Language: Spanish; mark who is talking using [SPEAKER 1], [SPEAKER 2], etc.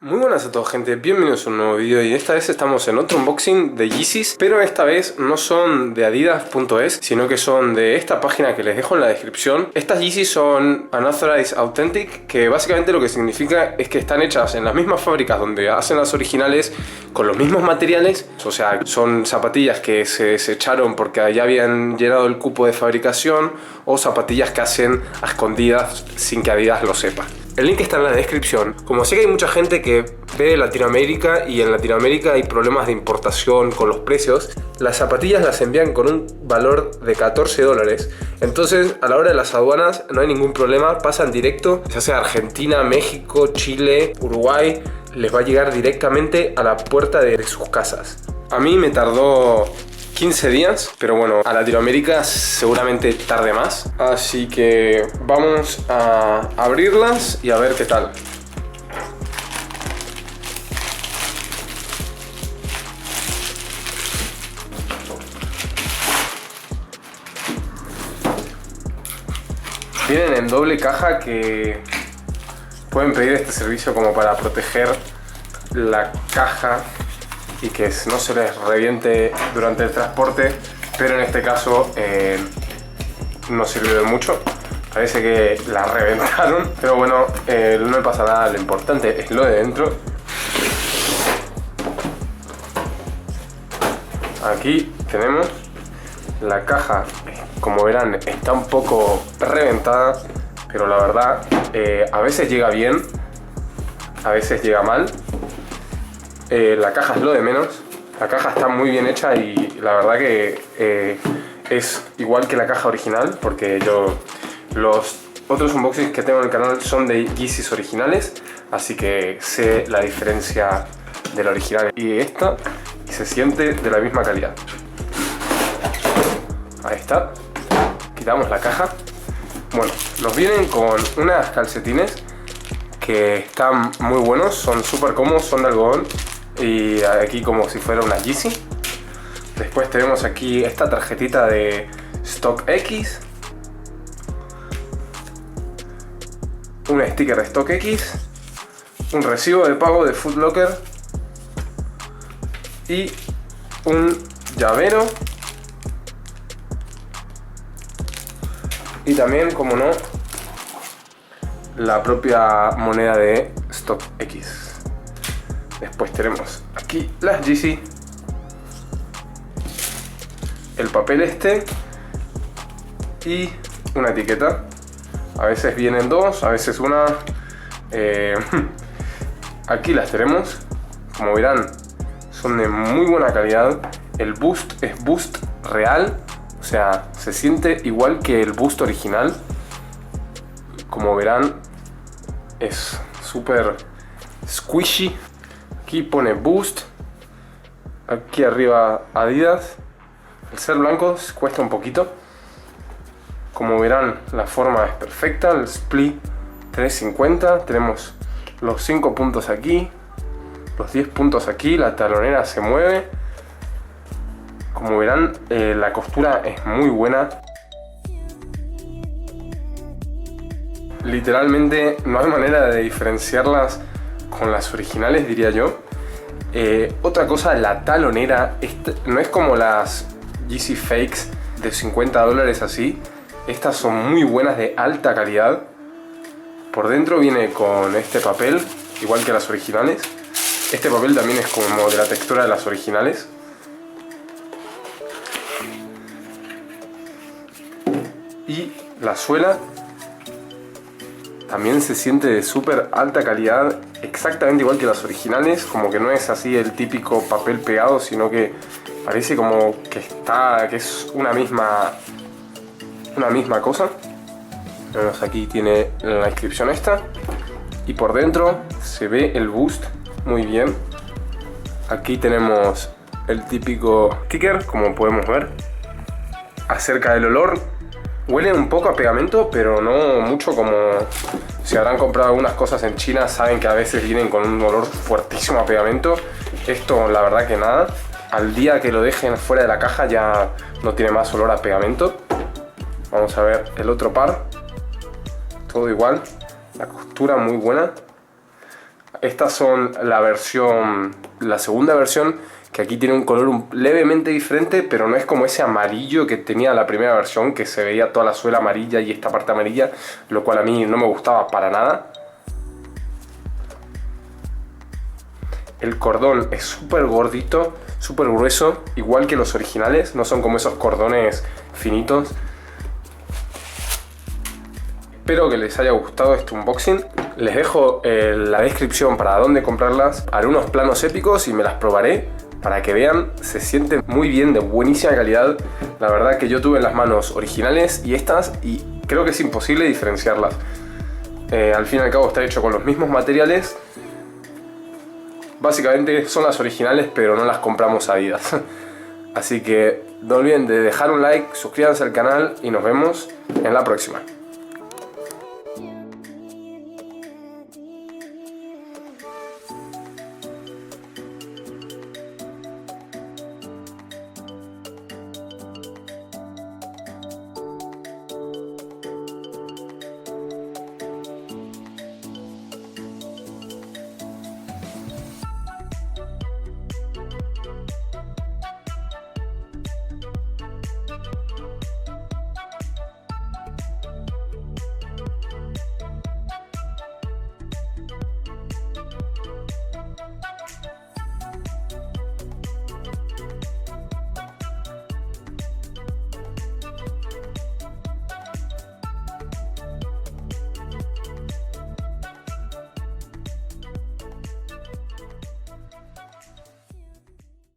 [SPEAKER 1] Muy buenas a todos, gente, bienvenidos a un nuevo vídeo y esta vez estamos en otro unboxing de Yeezys, pero esta vez no son de adidas.es, sino que son de esta página que les dejo en la descripción. Estas Yeezys son Unauthorized Authentic, que básicamente lo que significa es que están hechas en las mismas fábricas donde hacen las originales, con los mismos materiales. O sea, son zapatillas que se desecharon porque ya habían llenado el cupo de fabricación, o zapatillas que hacen a escondidas sin que Adidas lo sepa. El link está en la descripción. Como sé que hay mucha gente que ve de Latinoamérica y en Latinoamérica hay problemas de importación con los precios, las zapatillas las envían con un valor de $14. Entonces, a la hora de las aduanas no hay ningún problema, pasan directo, ya sea Argentina, México, Chile, Uruguay, les va a llegar directamente a la puerta de sus casas. A mí me tardó 15 días, pero bueno, a Latinoamérica seguramente tarde más. Así que vamos a abrirlas y a ver qué tal. Vienen en doble caja, que pueden pedir este servicio como para proteger la caja y que no se les reviente durante el transporte, pero en este caso no sirvió de mucho. Parece que la reventaron, pero bueno, no le pasa nada. Lo importante es lo de dentro. Aquí tenemos la caja. Como verán, está un poco reventada, pero la verdad a veces llega bien, a veces llega mal. La caja es lo de menos. La caja está muy bien hecha y la verdad que es igual que la caja original, porque los otros unboxings que tengo en el canal son de Yeezys originales, así que sé la diferencia de la original y esta, y se siente de la misma calidad. Ahí está. Quitamos la caja. Bueno, nos vienen con unas calcetines que están muy buenos, son súper cómodos, son de algodón. Y aquí como si fuera una Yeezy. Después tenemos aquí esta tarjetita de StockX, un sticker de StockX, un recibo de pago de Foot Locker y un llavero. Y también, como no, la propia moneda de StockX. Después tenemos aquí las Yeezy, el papel y una etiqueta. A veces vienen dos, a veces una. Aquí las tenemos. Como verán, son de muy buena calidad. El boost es boost real, o sea, se siente igual que el boost original. Como verán, es súper squishy. Aquí pone Boost, aquí arriba Adidas. El ser blancos cuesta un poquito. Como verán, la forma es perfecta, el split 350. Tenemos los 5 puntos aquí, los 10 puntos aquí, la talonera se mueve. Como verán, la costura es muy buena. Literalmente no hay manera de diferenciarlas con las originales, diría yo. Otra cosa, la talonera no es como las Yeezy Fakes de $50 así. Estas son muy buenas, de alta calidad. Por dentro viene con este papel, igual que las originales. Este papel también es como de la textura de las originales. Y la suela también se siente de súper alta calidad, exactamente igual que las originales. Como que no es así el típico papel pegado, sino que parece como que es una misma cosa. Vemos, aquí tiene la inscripción esta, y por dentro se ve el boost muy bien. Aquí tenemos el típico sticker, como podemos ver. Acerca del olor, huele un poco a pegamento, pero no mucho. Como si habrán comprado algunas cosas en China, saben que a veces vienen con un olor fuertísimo a pegamento. Esto, la verdad que nada. Al día que lo dejen fuera de la caja ya no tiene más olor a pegamento. Vamos a ver el otro par. Todo igual. La costura muy buena. Estas son la segunda versión, que aquí tiene un color levemente diferente, pero no es como ese amarillo que tenía la primera versión, que se veía toda la suela amarilla y esta parte amarilla, lo cual a mí no me gustaba para nada. El cordón es súper gordito, súper grueso, igual que los originales, no son como esos cordones finitos. Espero que les haya gustado este unboxing. Les dejo la descripción para dónde comprarlas. Haré unos planos épicos y me las probaré para que vean. Se sienten muy bien, de buenísima calidad. La verdad que yo tuve en las manos originales y estas, y creo que es imposible diferenciarlas. Al fin y al cabo está hecho con los mismos materiales. Básicamente son las originales, pero no las compramos Adidas. Así que no olviden de dejar un like, suscríbanse al canal y nos vemos en la próxima.